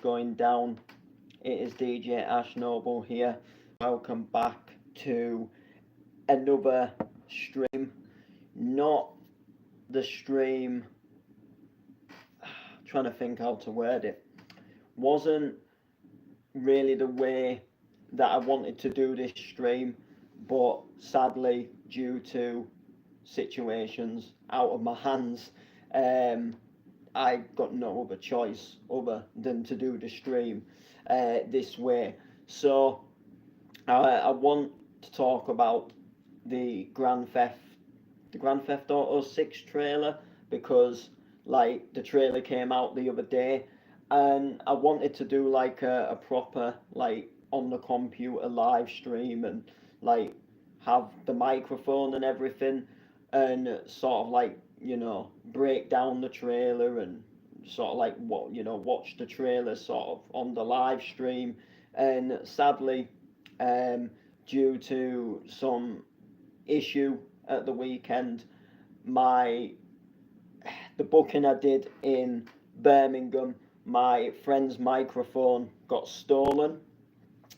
going down? It is DJ Ash Noble here. Welcome back to another stream. Not the stream, trying to think how to word it. Wasn't really the way that I wanted to do this stream, but sadly, due to situations out of my hands, I got no other choice other than to do the stream this way. So I want to talk about the Grand Theft Auto 6 trailer, because like the trailer came out the other day, and I wanted to do like a proper like on the computer live stream and like have the microphone and everything, and sort of like break down the trailer and sort of like watch the trailer sort of on the live stream. And sadly, um, due to some issue at the weekend, my the booking I did in Birmingham, my friend's microphone got stolen.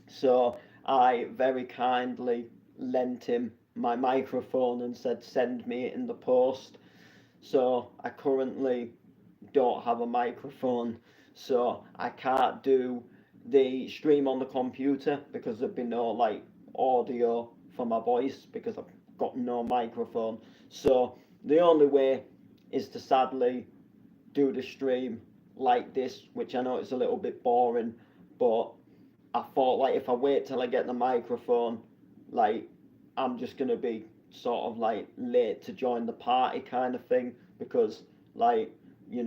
So I very kindly lent him my microphone and said send me it in the post. So I currently don't have a microphone, so I can't do the stream on the computer because there'd be no like audio for my voice because I've got no microphone. So the only way is to sadly do the stream like this, which I know it's a little bit boring, but I thought like if I wait till I get the microphone, like I'm just gonna be sort of like late to join the party kind of thing, because like I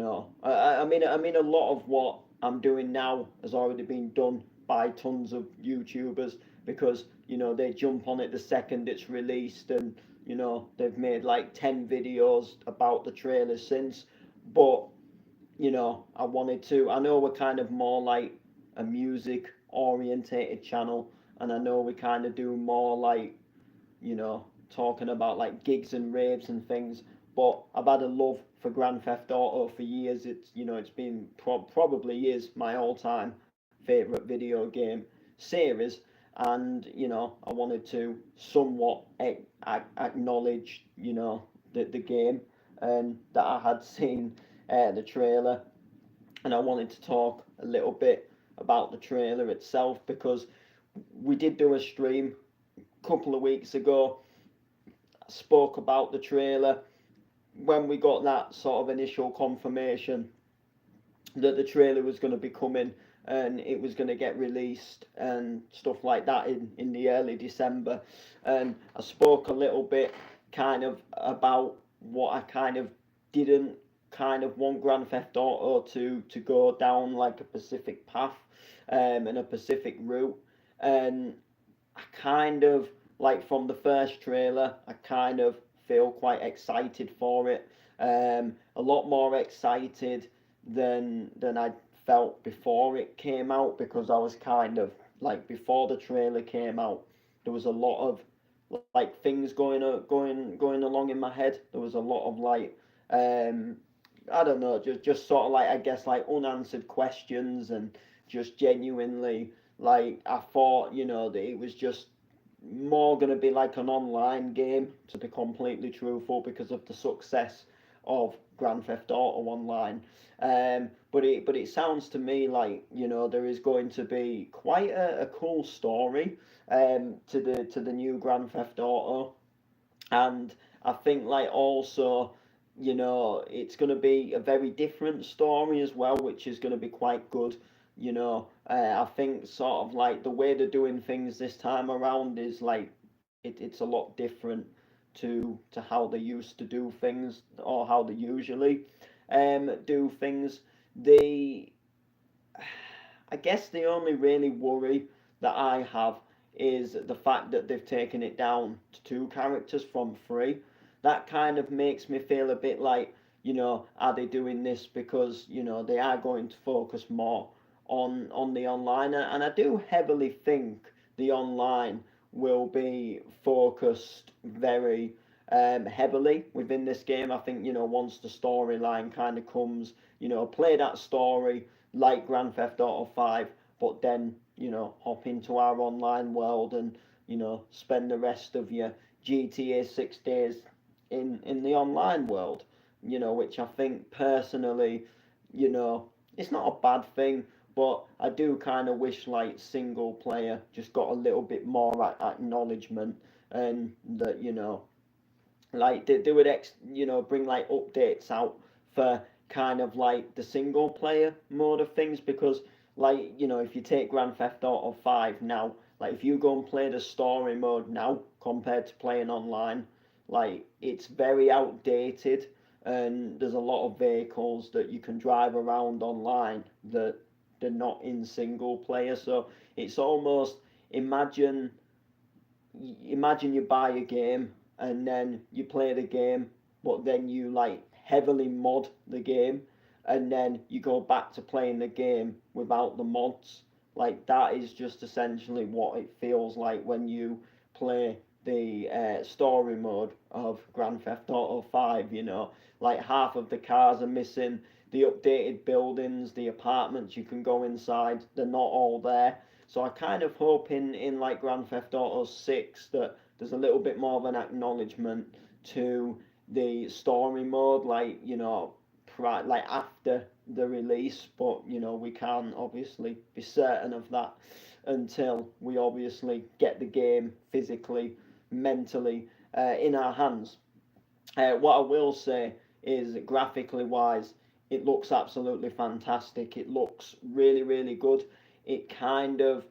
mean a lot of what I'm doing now has already been done by tons of YouTubers, because they jump on it the second it's released, and they've made like 10 videos about the trailer since. But I know we're kind of more like a music orientated channel, and I know we kind of do more like talking about like gigs and raves and things. But I've had a love for Grand Theft Auto for years. It's been probably is my all-time favorite video game series, and I wanted to somewhat acknowledge the game, and that I had seen the trailer, and I wanted to talk a little bit about the trailer itself, because we did do a stream a couple of weeks ago. I spoke about the trailer when we got that sort of initial confirmation that the trailer was going to be coming and it was going to get released and stuff like that in the early December. And I spoke a little bit kind of about what I kind of didn't kind of want Grand Theft Auto to go down like a specific path, and a specific route. And I kind of like from the first trailer, I kind of feel quite excited for it. A lot more excited than I felt before it came out, because I was kind of like before the trailer came out, there was a lot of like things going along in my head. There was a lot of like I don't know, just sort of like I guess like unanswered questions, and just genuinely like I thought that it was just more going to be like an online game, to be completely truthful, because of the success of Grand Theft Auto Online. But it sounds to me like there is going to be quite a cool story to the new Grand Theft Auto. And I think like also it's going to be a very different story as well, which is going to be quite good. I think sort of like the way they're doing things this time around is like it's a lot different to how they used to do things, or how they usually do things. The I guess the only really worry that I have is the fact that they've taken it down to two characters from three. That kind of makes me feel a bit like, are they doing this because, they are going to focus more on the online? And I do heavily think the online will be focused very heavily within this game. I think, once the storyline kind of comes, play that story, like Grand Theft Auto 5, but then, hop into our online world and, spend the rest of your GTA 6 days in the online world, which I think personally, you know, it's not a bad thing, but I do kind of wish like single player just got a little bit more acknowledgement, and that, like they would bring like updates out for kind of like the single player mode of things, because like, if you take Grand Theft Auto 5 now, like if you go and play the story mode now compared to playing online, like it's very outdated, and there's a lot of vehicles that you can drive around online that they're not in single player. So it's almost, imagine imagine you buy a game and then you play the game, but then you like heavily mod the game, and then you go back to playing the game without the mods. Like that is just essentially what it feels like when you play the story mode of Grand Theft Auto 5. Like half of the cars are missing, the updated buildings, the apartments you can go inside, they're not all there. So I kind of hope in like Grand Theft Auto 6 that there's a little bit more of an acknowledgement to the story mode, like, like after the release. But we can't obviously be certain of that until we obviously get the game physically, mentally in our hands. What I will say is, graphically wise, it looks absolutely fantastic. It looks really, really good. It kind of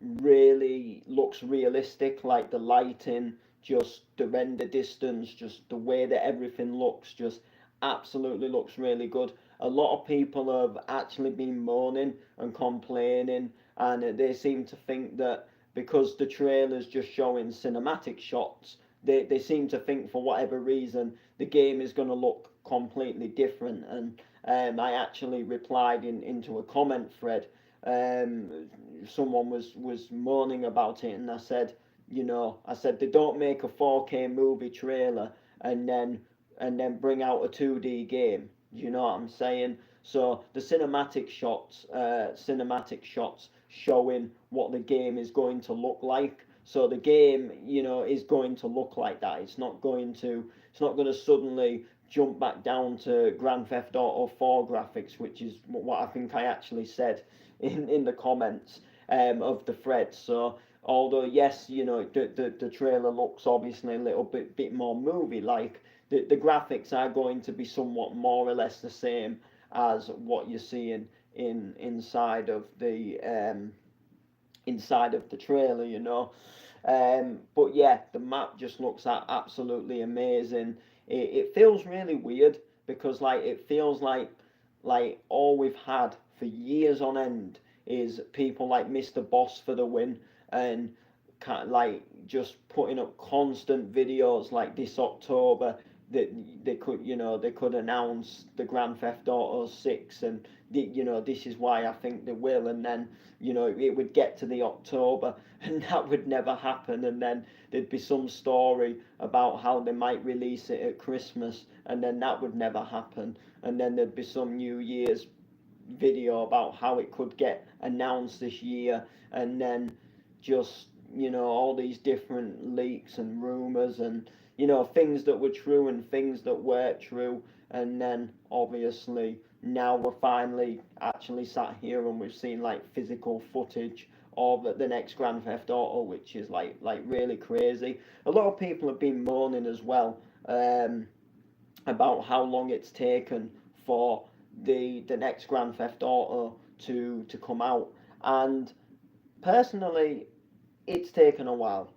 really looks realistic, like the lighting, just the render distance, just the way that everything looks, just absolutely looks really good. A lot of people have actually been moaning and complaining, and they seem to think that because the trailer's just showing cinematic shots, they seem to think for whatever reason the game is going to look completely different. And I actually replied into a comment thread. Someone was moaning about it, and I said, they don't make a 4K movie trailer and then bring out a 2D game. You know what I'm saying? So the cinematic shots showing what the game is going to look like. So the game, is going to look like that. It's not going to suddenly jump back down to Grand Theft Auto 4 graphics, which is what I think I actually said in the comments of the thread. So although yes, the trailer looks obviously a little bit more movie like, the graphics are going to be somewhat more or less the same as what you're seeing inside of the trailer. But yeah, the map just looks absolutely amazing. It feels really weird because like it feels like all we've had for years on end is people like Mr. Boss for the win, and kind of like just putting up constant videos like this October that they could announce the Grand Theft Auto 6, and this is why I think they will. And then it would get to the October and that would never happen, and then there'd be some story about how they might release it at Christmas, and then that would never happen, and then there'd be some New Year's video about how it could get announced this year, and then just all these different leaks and rumors, and things that were true and things that weren't true. And then obviously now we're finally actually sat here and we've seen like physical footage of the next Grand Theft Auto, which is like really crazy. A lot of people have been moaning as well, about how long it's taken for the next Grand Theft Auto to come out. And personally, it's taken a while.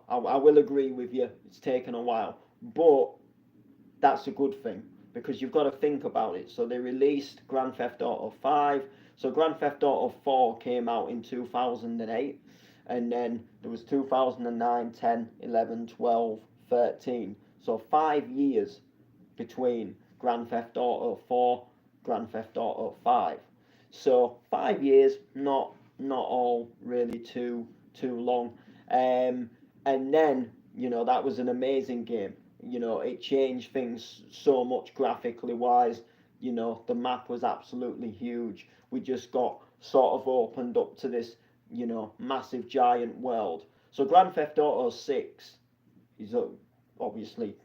I will agree with you. It's taken a while, but that's a good thing, because you've got to think about it. So they released Grand Theft Auto 5. So Grand Theft Auto 4 came out in 2008, and then there was 2009, 10, 11, 12, 13. So 5 years between Grand Theft Auto 4, Grand Theft Auto 5. So 5 years, not all really too long. And then that was an amazing game. It changed things so much graphically wise. the map was absolutely huge. We just got sort of opened up to this, massive giant world. So Grand Theft Auto 6 is obviously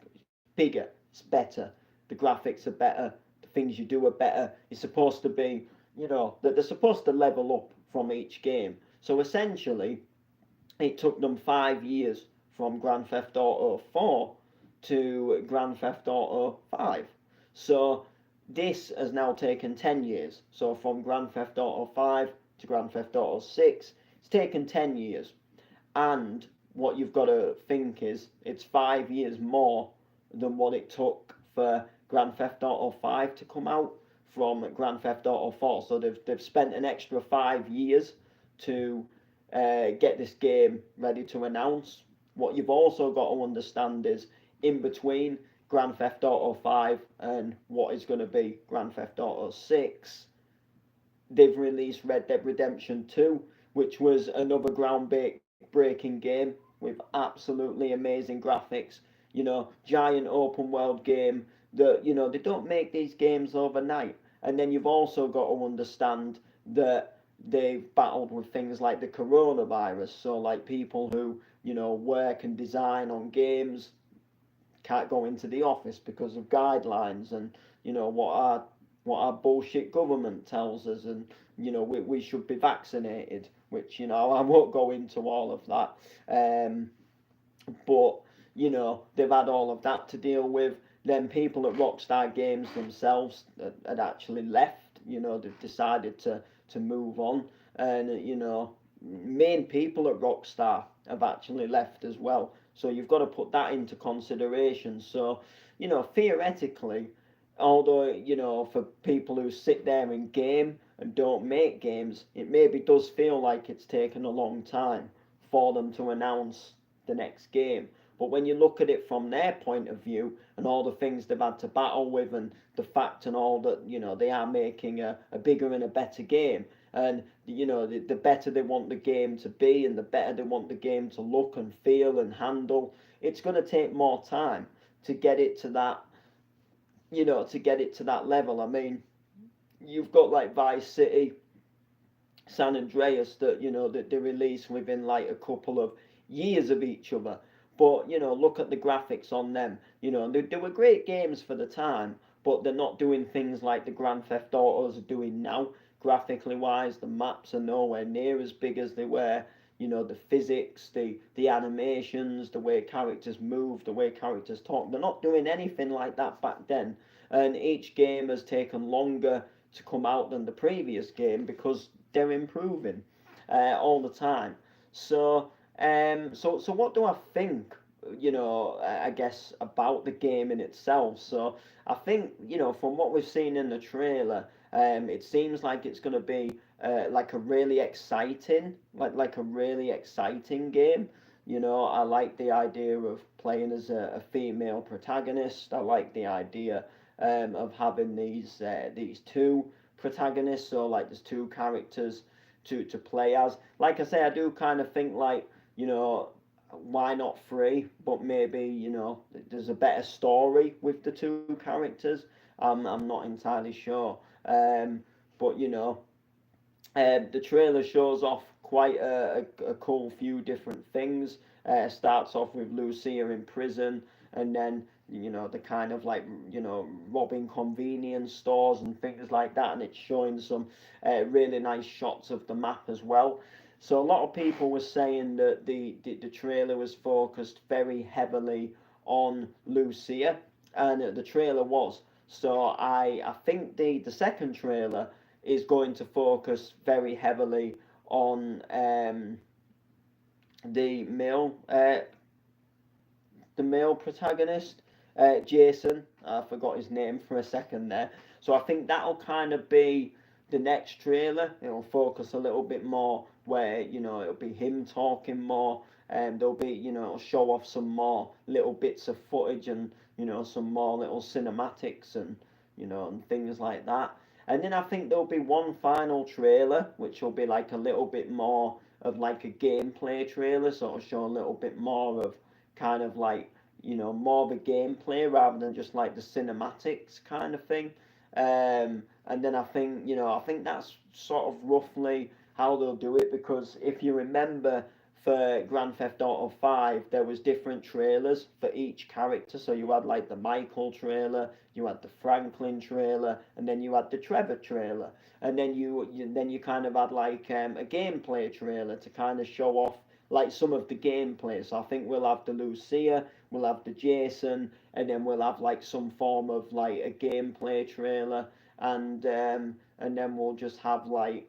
bigger, it's better, the graphics are better, the things you do are better. It's supposed to be, that they're supposed to level up from each game. So essentially, it took them 5 years from Grand Theft Auto 4 to Grand Theft Auto 5. So this has now taken 10 years. So from Grand Theft Auto 5 to Grand Theft Auto 6, it's taken 10 years. And what you've got to think is it's 5 years more than what it took for Grand Theft Auto 5 to come out from Grand Theft Auto 4. So they've spent an extra 5 years to get this game ready to announce. What you've also got to understand is in between Grand Theft Auto 5 and what is going to be Grand Theft Auto 6, they've released Red Dead Redemption 2, which was another groundbreaking game with absolutely amazing graphics. Giant open world game that, they don't make these games overnight. And then you've also got to understand that they've battled with things like the coronavirus. So, like people who, work and design on games can't go into the office because of guidelines and, what our bullshit government tells us, and we should be vaccinated, which I won't go into all of that. But they've had all of that to deal with. Then people at Rockstar Games themselves had actually left. They've decided to move on, and main people at Rockstar have actually left as well. So you've got to put that into consideration. So theoretically, although for people who sit there and game and don't make games, it maybe does feel like it's taken a long time for them to announce the next game. But when you look at it from their point of view and all the things they've had to battle with, and the fact and all that, they are making a bigger and a better game, and the better they want the game to be and the better they want the game to look and feel and handle, it's going to take more time to get it to that, level. I mean, you've got like Vice City, San Andreas, that they release within like a couple of years of each other. But look at the graphics on them. They were great games for the time, but they're not doing things like the Grand Theft Autos are doing now. Graphically wise, the maps are nowhere near as big as they were. The physics, the animations, the way characters move, the way characters talk. They're not doing anything like that back then. And each game has taken longer to come out than the previous game because they're improving all the time. So what do I think? I guess about the game in itself. So I think from what we've seen in the trailer, it seems like it's going to be like a really exciting, like a really exciting game. I like the idea of playing as a female protagonist. I like the idea of having these two protagonists. So like there's two characters to play as. Like I say, I do kind of think like why not three? But maybe there's a better story with the two characters. I'm not entirely sure. But the trailer shows off quite a cool few different things. Starts off with Lucia in prison, and then the kind of like robbing convenience stores and things like that, and it's showing some really nice shots of the map as well. So a lot of people were saying that the trailer was focused very heavily on Lucia, and the trailer was. So I think the second trailer is going to focus very heavily on the male protagonist, Jason. I forgot his name for a second there. So I think that'll kind of be the next trailer. It'll focus a little bit more where it'll be him talking more, and there'll be it'll show off some more little bits of footage, and some more little cinematics, and and things like that. And then I think there'll be one final trailer, which will be like a little bit more of like a gameplay trailer, sort of show a little bit more of kind of like more of a gameplay rather than just like the cinematics kind of thing. And then I think that's sort of roughly how they'll do it, because if you remember, for Grand Theft Auto 5, there was different trailers for each character. So you had like the Michael trailer, you had the Franklin trailer, and then you had the Trevor trailer. And then you kind of had like a gameplay trailer to kind of show off like some of the gameplay. So I think we'll have the Lucia, we'll have the Jason, and then we'll have like some form of like a gameplay trailer, and then we'll just have like,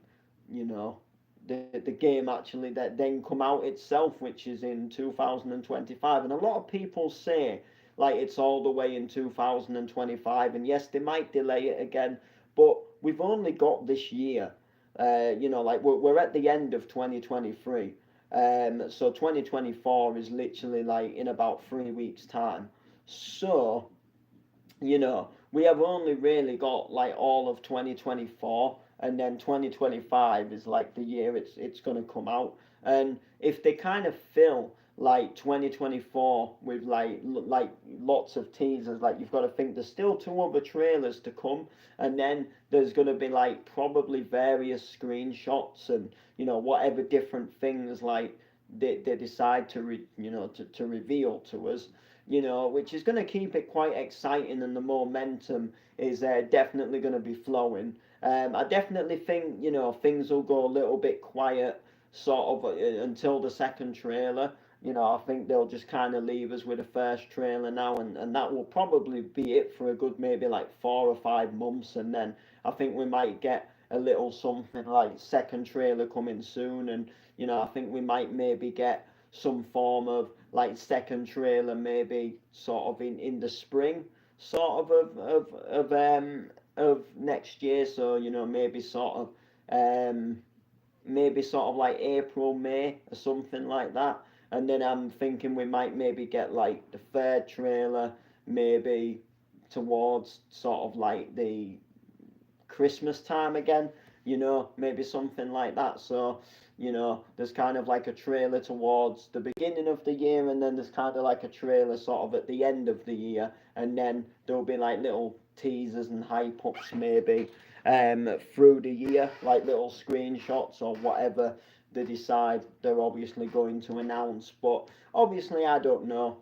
you know, the game actually that then come out itself, which is in 2025. And a lot of people say like it's all the way in 2025, and yes, they might delay it again, but we've only got this year. Like we're at the end of 2023. So 2024 is literally like in about 3 weeks' time. So, we have only really got like all of 2024, and then 2025 is like the year it's going to come out. And if they kind of fill like 2024 with like lots of teasers, like you've got to think there's still two other trailers to come, and then there's going to be like probably various screenshots and whatever different things like they decide to reveal to us, which is going to keep it quite exciting, and the momentum is definitely going to be flowing. I definitely think things will go a little bit quiet, sort of until the second trailer. I think they'll just kind of leave us with a first trailer now, and that will probably be it for a good maybe like 4 or 5 months, and then I think we might get a little something like second trailer coming soon, and I think we might maybe get some form of like second trailer maybe sort of in the spring sort of next year. So maybe sort of like April, May, or something like that. And then I'm thinking we might maybe get like the third trailer maybe towards sort of like the Christmas time again, maybe something like that. So, there's kind of like a trailer towards the beginning of the year, and then there's kind of like a trailer sort of at the end of the year, and then there'll be like little teasers and hype ups maybe through the year, like little screenshots or whatever they decide they're obviously going to announce. But obviously, I don't know.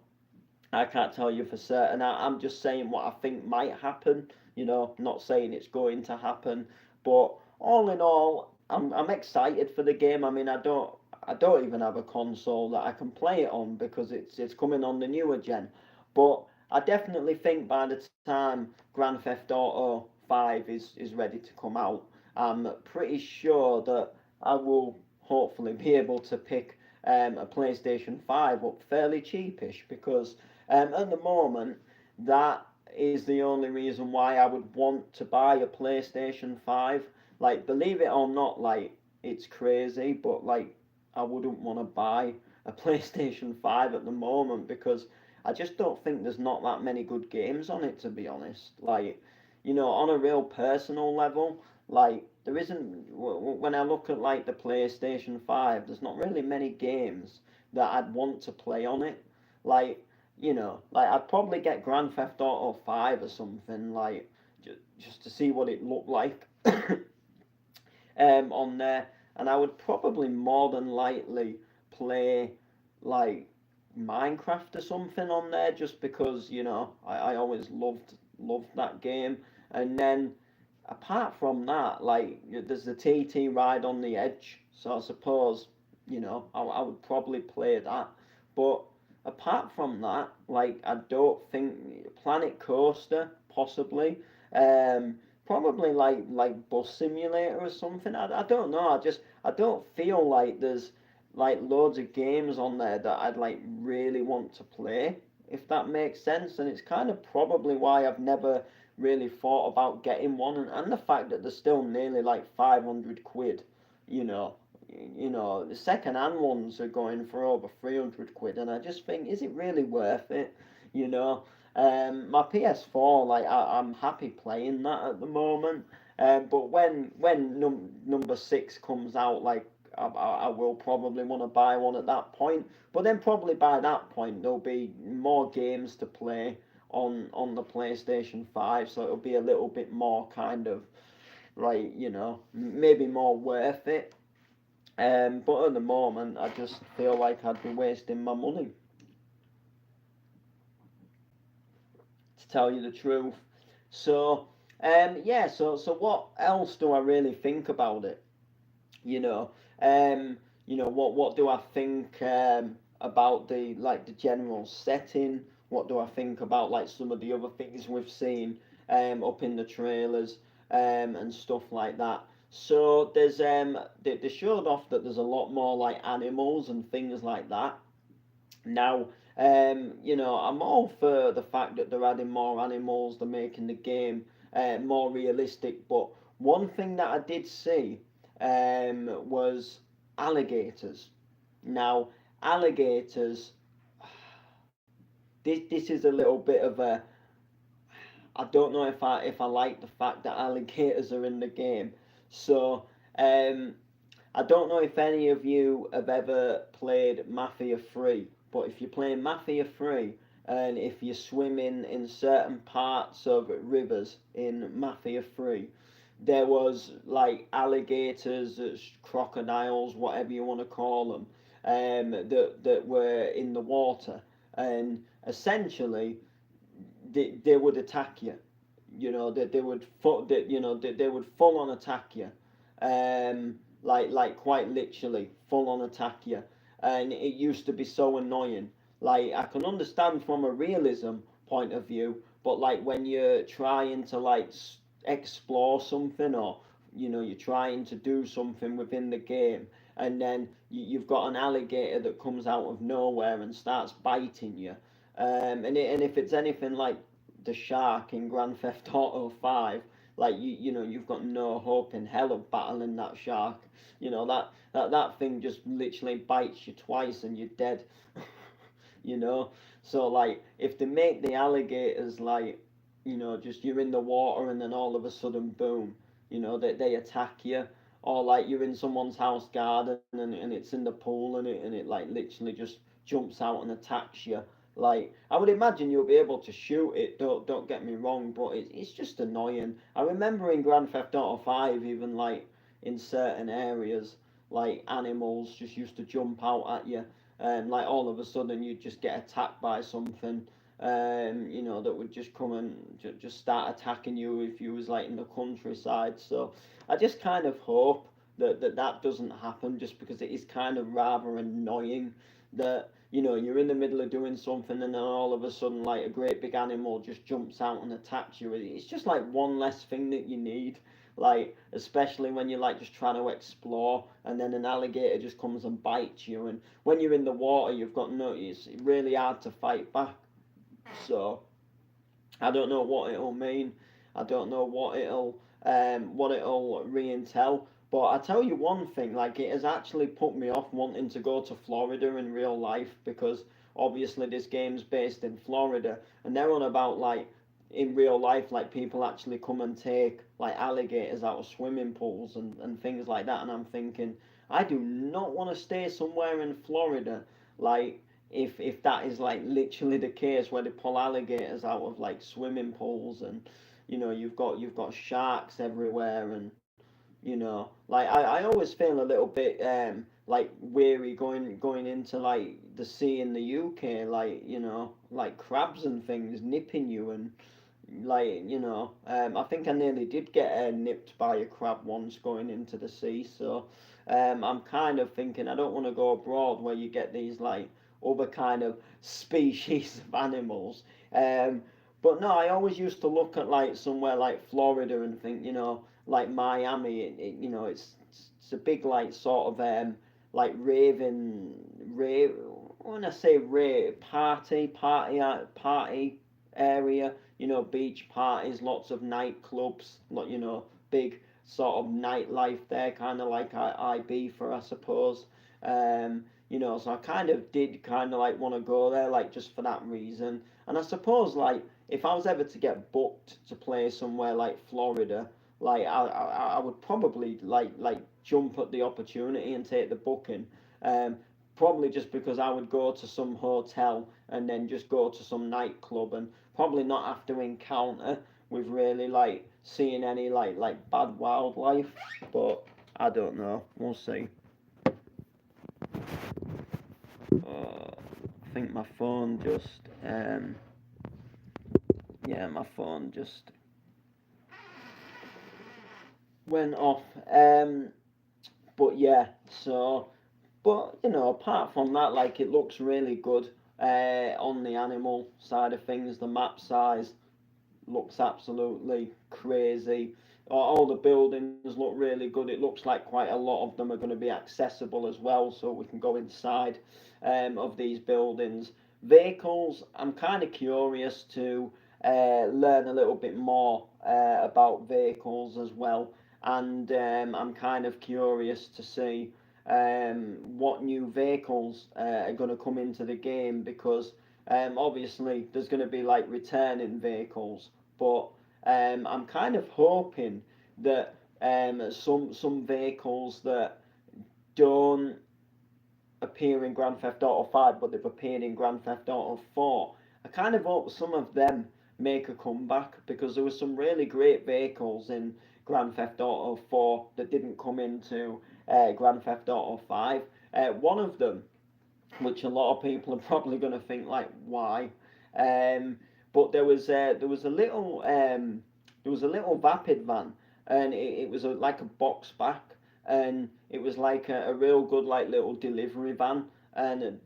I can't tell you for certain. I'm just saying what I think might happen. Not saying it's going to happen, but all in all, I'm excited for the game. I mean, I don't even have a console that I can play it on because it's coming on the newer gen. But I definitely think by the time Grand Theft Auto 5 is ready to come out, I'm pretty sure that I will hopefully be able to pick a PlayStation 5 up fairly cheapish, because at the moment, that is the only reason why I would want to buy a PlayStation 5. Like, believe it or not, like, it's crazy, but like, I wouldn't want to buy a PlayStation 5 at the moment because I just don't think there's not that many good games on it, to be honest. Like, on a real personal level, like, there isn't, when I look at like the PlayStation 5, there's not really many games that I'd want to play on it. Like, like I'd probably get Grand Theft Auto 5 or something, like just to see what it looked like on there, and I would probably more than likely play like Minecraft or something on there, just because I always loved that game. And then apart from that, like there's the TT Ride on the Edge, so I suppose I would probably play that. But apart from that, like I don't think Planet Coaster possibly, probably like Bus Simulator or something. I don't know. I don't feel like there's like loads of games on there that I'd like really want to play, if that makes sense. And it's kind of probably why I've never really thought about getting one, and the fact that they're still nearly like 500 quid, you know. The second hand ones are going for over 300 quid, and I just think, is it really worth it? You know, my PS4, like I'm happy playing that at the moment. But when number six comes out, like I will probably want to buy one at that point. But then probably by that point there'll be more games to play on the PlayStation 5, so it'll be a little bit more kind of like, maybe more worth it. But at the moment, I just feel like I'd be wasting my money, to tell you the truth. So, yeah. So what else do I really think about it? You know, what do I think about the general setting? What do I think about like some of the other things we've seen up in the trailers and stuff like that? So they showed off that there's a lot more like animals and things like that. Now, I'm all for the fact that they're adding more animals, they're making the game more realistic. But one thing that I did see was alligators. Now, alligators, this is a little bit of a. I don't know if I like the fact that alligators are in the game. So, I don't know if any of you have ever played Mafia 3, but if you're playing Mafia 3 and if you swim in certain parts of rivers in Mafia 3, there was like alligators, crocodiles, whatever you want to call them, that were in the water, and essentially they would attack you. They would they would full on attack you, like quite literally full on attack you, and it used to be so annoying. Like I can understand from a realism point of view, but like when you're trying to like explore something, or you're trying to do something within the game, and then you've got an alligator that comes out of nowhere and starts biting you, and if it's anything like the shark in Grand Theft Auto 5, like you've got no hope in hell of battling that shark. That thing just literally bites you twice and you're dead. you know. So like if they make the alligators like, just you're in the water and then all of a sudden boom, they attack you. Or like you're in someone's house garden and it's in the pool and it like literally just jumps out and attacks you. Like I would imagine you'll be able to shoot it. Don't get me wrong, but it's just annoying. I remember in Grand Theft Auto 5, even like in certain areas, like animals just used to jump out at you, and like all of a sudden you'd just get attacked by something, that would just come and just start attacking you if you was like in the countryside. So I just kind of hope that doesn't happen, just because it is kind of rather annoying that you're in the middle of doing something and then all of a sudden like a great big animal just jumps out and attacks you. It's just like one less thing that you need, like especially when you're like just trying to explore and then an alligator just comes and bites you, and when you're in the water you've got no, it's really hard to fight back. So I don't know what it'll mean. I don't know what it'll re-entail. But I tell you one thing, like it has actually put me off wanting to go to Florida in real life, because obviously this game's based in Florida and they're on about like in real life like people actually come and take like alligators out of swimming pools and things like that, and I'm thinking I do not want to stay somewhere in Florida, like if that is like literally the case where they pull alligators out of like swimming pools, and you've got sharks everywhere, and like I always feel a little bit like weary going into like the sea in the UK, like like crabs and things nipping you, and like I think I nearly did get nipped by a crab once going into the sea. So I'm kind of thinking I don't want to go abroad where you get these like other kind of species of animals. um but no, I always used to look at like somewhere like Florida and think, like Miami, it's a big like sort of like rave when I say rave party area, beach parties, lots of nightclubs, big sort of nightlife there, kind of like Ibiza, I suppose. So I kind of did kind of like want to go there, like just for that reason. And I suppose like if I was ever to get booked to play somewhere like Florida, like I would probably like jump at the opportunity and take the booking. Um, Probably just because I would go to some hotel and then just go to some nightclub and probably not have to encounter with really like seeing any like bad wildlife, but I don't know. We'll see. I think my phone just yeah, my phone just went off. But yeah, so but apart from that, like it looks really good on the animal side of things. The map size looks absolutely crazy. All the buildings look really good. It looks like quite a lot of them are going to be accessible as well, so we can go inside of these buildings. Vehicles, I'm kind of curious to learn a little bit more about vehicles as well, and I'm kind of curious to see what new vehicles are going to come into the game because obviously there's going to be like returning vehicles, but I'm kind of hoping that some vehicles that don't appear in Grand Theft Auto 5, but they've appeared in Grand Theft Auto 4. I kind of hope some of them make a comeback because there were some really great vehicles in Grand Theft Auto 4 that didn't come into Grand Theft Auto 5. One of them, which a lot of people are probably going to think like, why? Um, but there was a little vapid van, and it was like a box back, and it was like a real good like little delivery van, and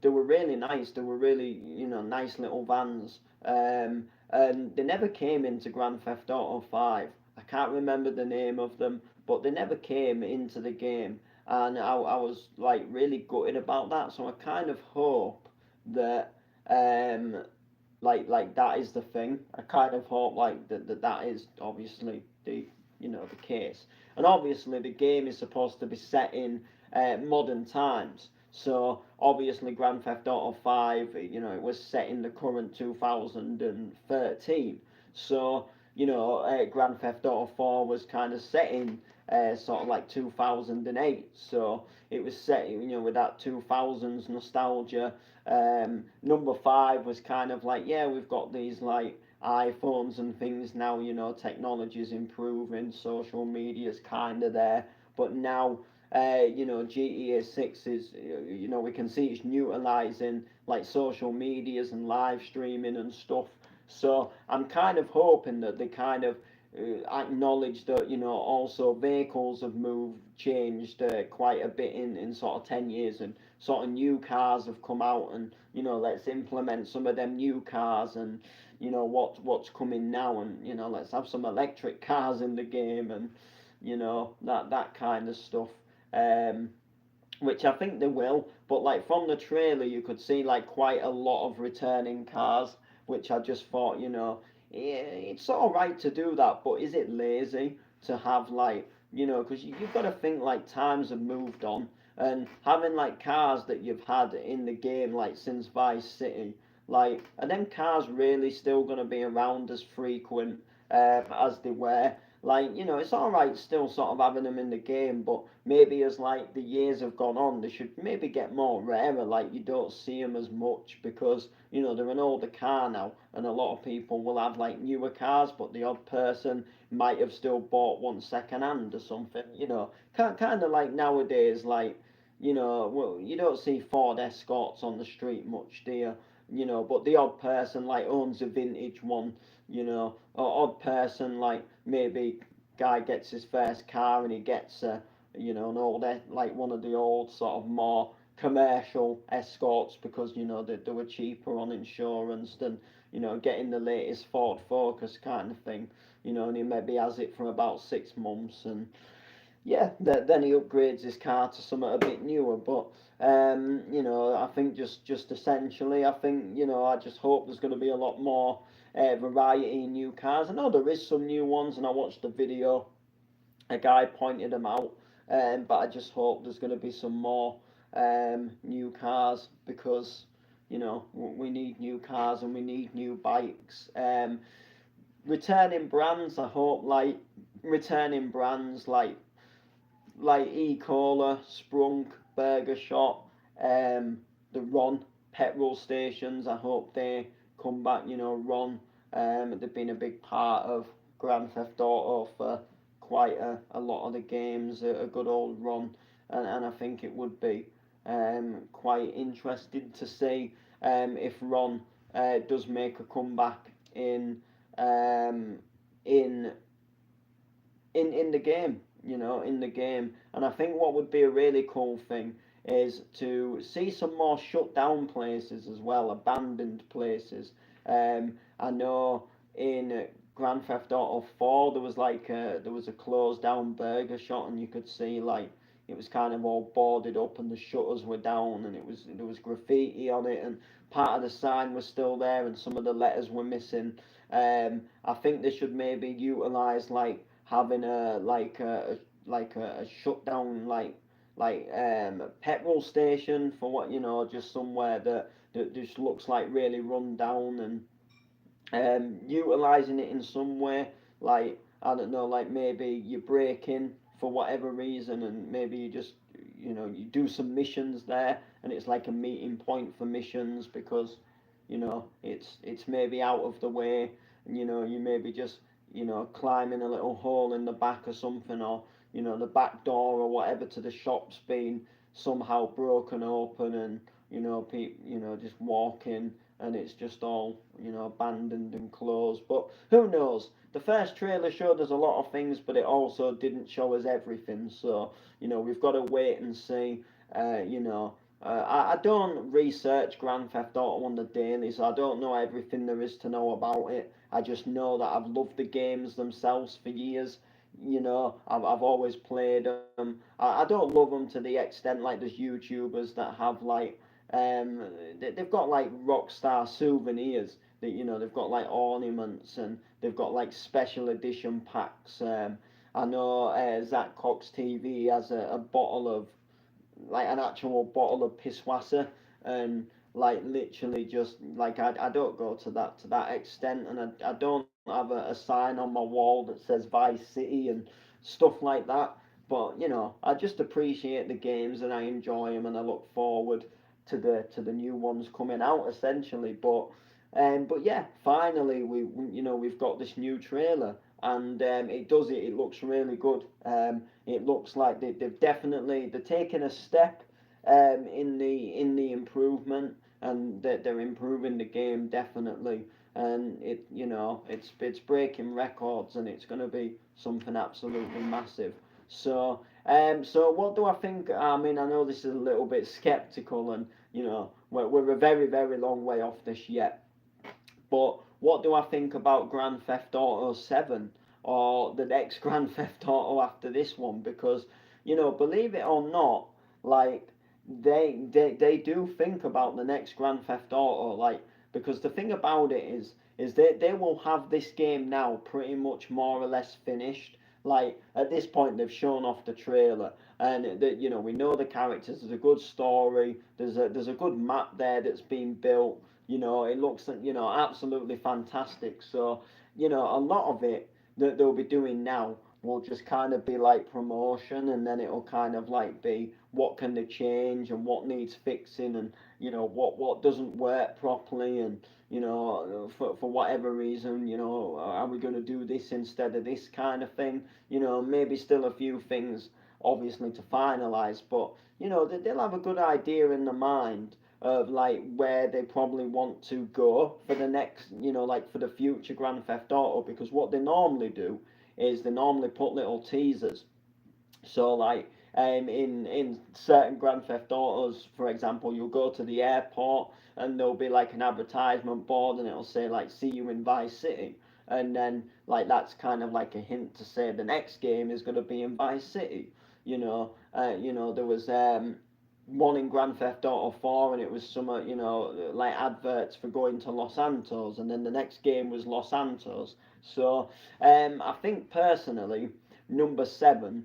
they were really nice. They were really nice little vans, and they never came into Grand Theft Auto 5. I can't remember the name of them, but they never came into the game, and I was like really gutted about that. So I kind of hope that like that is the thing. I kind of hope like that is obviously the case. And obviously the game is supposed to be set in modern times. So obviously Grand Theft Auto 5, it was set in the current 2013. So Grand Theft Auto 4 was kind of set in sort of like 2008. So it was set, with that 2000s nostalgia. Number 5 was kind of like, yeah, we've got these like iPhones and things now, technology's improving, social media's kind of there, but now, GTA 6 is, we can see it's utilizing like social medias and live streaming and stuff. So I'm kind of hoping that they kind of acknowledge that also vehicles have changed quite a bit in sort of 10 years, and sort of new cars have come out, and let's implement some of them new cars, and what's coming now, and let's have some electric cars in the game, and that kind of stuff. um, which I think they will. But like from the trailer, you could see like quite a lot of returning cars, which I just thought, yeah, it's all right to do that, but is it lazy to have like, because you've got to think like times have moved on, and having like cars that you've had in the game like since Vice City, like, are them cars really still going to be around as frequent as they were? Like, it's all right still sort of having them in the game, but maybe as like the years have gone on, they should maybe get more rarer. Like you don't see them as much because they're an older car now, and a lot of people will have like newer cars, but the odd person might have still bought one second hand or something. Kind of like nowadays, like well, you don't see Ford Escorts on the street much, do you? But the odd person like owns a vintage one, or odd person like maybe guy gets his first car and he gets an old like one of the old sort of more commercial Escorts because they were cheaper on insurance than getting the latest Ford Focus kind of thing. And he maybe has it for about 6 months, and yeah, then he upgrades his car to something a bit newer. But I think just essentially, I think I just hope there's going to be a lot more variety in new cars. I know there is some new ones, and I watched a video. A guy pointed them out, but I just hope there's going to be some more new cars because we need new cars and we need new bikes. Returning brands, I hope like returning brands like E-Cola, Sprunk, Burger Shop, the Ron petrol stations. I hope they comeback. You know, Ron, they've been a big part of Grand Theft Auto for quite a lot of the games. A good old Ron, and I think it would be quite interesting to see if Ron does make a comeback um, in in the game, you know, in the game. And I think what would be a really cool thing is to see some more shut down places as well, abandoned places. I know in Grand Theft Auto 4 there was a closed down burger shop, and you could see like it was kind of all boarded up and the shutters were down, and there was graffiti on it, and part of the sign was still there and some of the letters were missing. I think they should maybe utilize like having a shutdown petrol station for what, you know, just somewhere that just looks like really run down, and utilizing it in some way, like I don't know, like maybe you break in for whatever reason, and maybe you just, you know, you do some missions there, and it's like a meeting point for missions because, you know, it's maybe out of the way, and you know, you maybe just, you know, climbing a little hole in the back or something, or you know, the back door or whatever to the shop's been somehow broken open, and you know, you know, just walk in and it's just all, you know, abandoned and closed. But who knows? The first trailer showed us a lot of things, but it also didn't show us everything. So you know, we've got to wait and see. You know, I don't research Grand Theft Auto on the daily, so I don't know everything there is to know about it. I just know that I've loved the games themselves for years. You know, I've always played them. I don't love them to the extent like there's YouTubers that have like they've got like Rockstar souvenirs that, you know, they've got like ornaments and they've got like special edition packs. I know Zach Cox TV has a bottle of like an actual bottle of Pisswasser, and like literally just like I don't go to that extent, and I don't have a sign on my wall that says Vice City and stuff like that. But you know, I just appreciate the games and I enjoy them, and I look forward to the new ones coming out essentially. But yeah, finally we you know, we've got this new trailer, and it looks really good. It looks like they've definitely they're taking a step in the improvement, and that they're improving the game definitely, and it, you know, it's breaking records, and it's going to be something absolutely massive. So what do I think? I mean, I know this is a little bit skeptical, and you know, we're a very long way off this yet. But what do I think about Grand Theft Auto 7 or the next Grand Theft Auto after this one? Because, you know, believe it or not, like they do think about the next Grand Theft Auto, like, because the thing about it is they will have this game now pretty much more or less finished. Like at this point, they've shown off the trailer, and that, you know, we know the characters. There's a good story. There's a good map there that's been built. You know, it looks, you know, absolutely fantastic. So, you know, a lot of it that they'll be doing now will just kind of be like promotion, and then it'll kind of like be what can they change and what needs fixing, and you know what doesn't work properly, and you know, for whatever reason, you know, are we going to do this instead of this kind of thing? You know, maybe still a few things obviously to finalize, but you know, they'll have a good idea in the mind of like where they probably want to go for the next, you know, like for the future Grand Theft Auto, because what they normally do is they normally put little teasers. So like in certain Grand Theft Autos, for example, you'll go to the airport and there'll be like an advertisement board, and it'll say like "See you in Vice City," and then like that's kind of like a hint to say the next game is going to be in Vice City. You know, there was one in Grand Theft Auto 4, and it was some, you know, like adverts for going to Los Santos, and then the next game was Los Santos. So I think personally, number 7,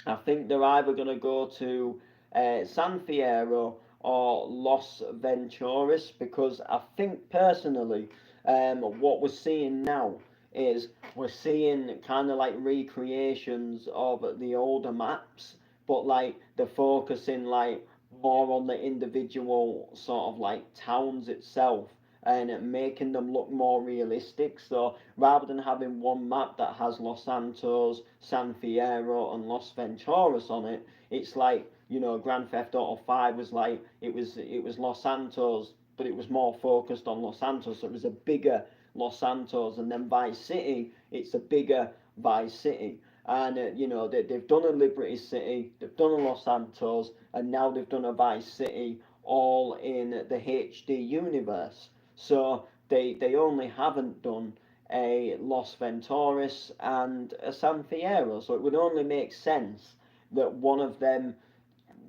I think they're either going to go to San Fierro or Los Venturas, because I think personally, what we're seeing now is we're seeing kind of like recreations of the older maps, but like they're focusing like more on the individual sort of like towns itself, and making them look more realistic. So rather than having one map that has Los Santos, San Fierro, and Los Venturas on it, it's like, you know, Grand Theft Auto 5 was like, it was Los Santos, but it was more focused on Los Santos. So it was a bigger Los Santos, and then Vice City, it's a bigger Vice City. And you know, they've done a Liberty City, they've done a Los Santos, and now they've done a Vice City, all in the HD universe. So they only haven't done a Los Venturas and a San Fierro. So it would only make sense that one of them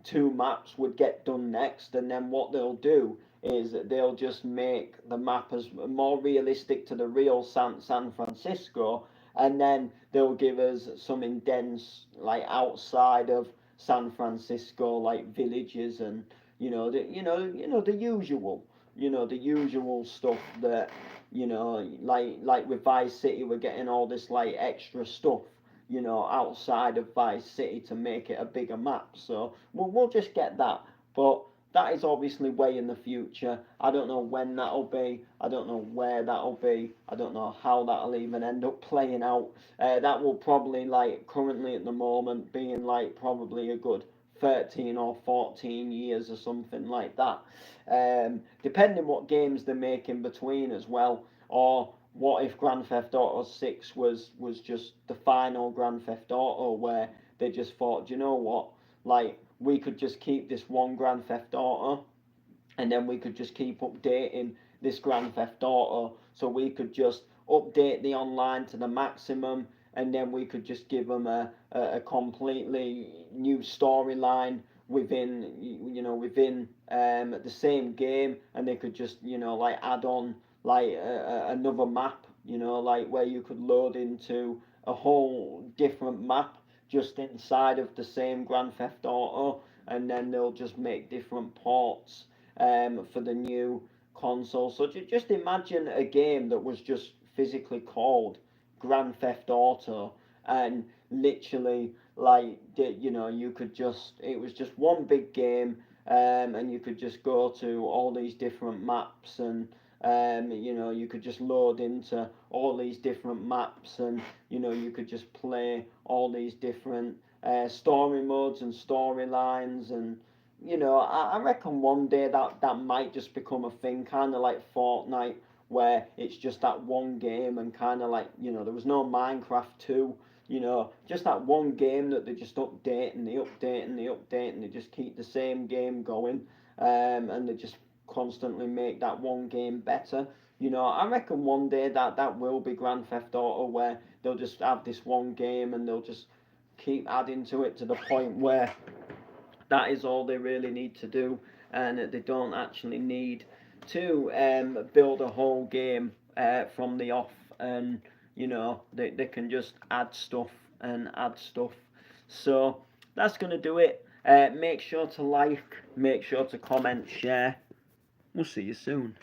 two maps would get done next, and then what they'll do is they'll just make the map as more realistic to the real San Francisco, and then they'll give us some dense, like outside of San Francisco, like villages, and the usual, the usual stuff that, like with Vice City, we're getting all this like extra stuff, outside of Vice City to make it a bigger map. So we'll just get that. But that is obviously way in the future. I don't know when that'll be. I don't know where that'll be. I don't know how that'll even end up playing out. That will probably, like, currently at the moment, being like probably a good 13 or 14 years or something like that. Depending what games they make in between as well, or what if Grand Theft Auto 6 was just the final Grand Theft Auto, where they just thought, do you know what, like, we could just keep this one Grand Theft Auto, and then we could just keep updating this Grand Theft Auto, so we could just update the online to the maximum, and then we could just give them a completely new storyline within the same game, and they could just, like, add on like another map, like where you could load into a whole different map just inside of the same Grand Theft Auto, and then they'll just make different ports for the new console. So just imagine a game that was just physically called Grand Theft Auto, and literally, like, you could just, it was just one big game, and you could just go to all these different maps, and you could just load into all these different maps, and you could just play all these different story modes and storylines, and I reckon one day that might just become a thing, kind of like Fortnite, where it's just that one game, and kind of like, there was no Minecraft 2, just that one game that they just update and they update and they update, and they just keep the same game going, and they just constantly make that one game better. I reckon one day that will be Grand Theft Auto, where they'll just have this one game and they'll just keep adding to it to the point where that is all they really need to do, and they don't actually need to build a whole game from the off, and they can just add stuff and add stuff. So that's going to do it. Make sure to like, make sure to comment, share. We'll see you soon.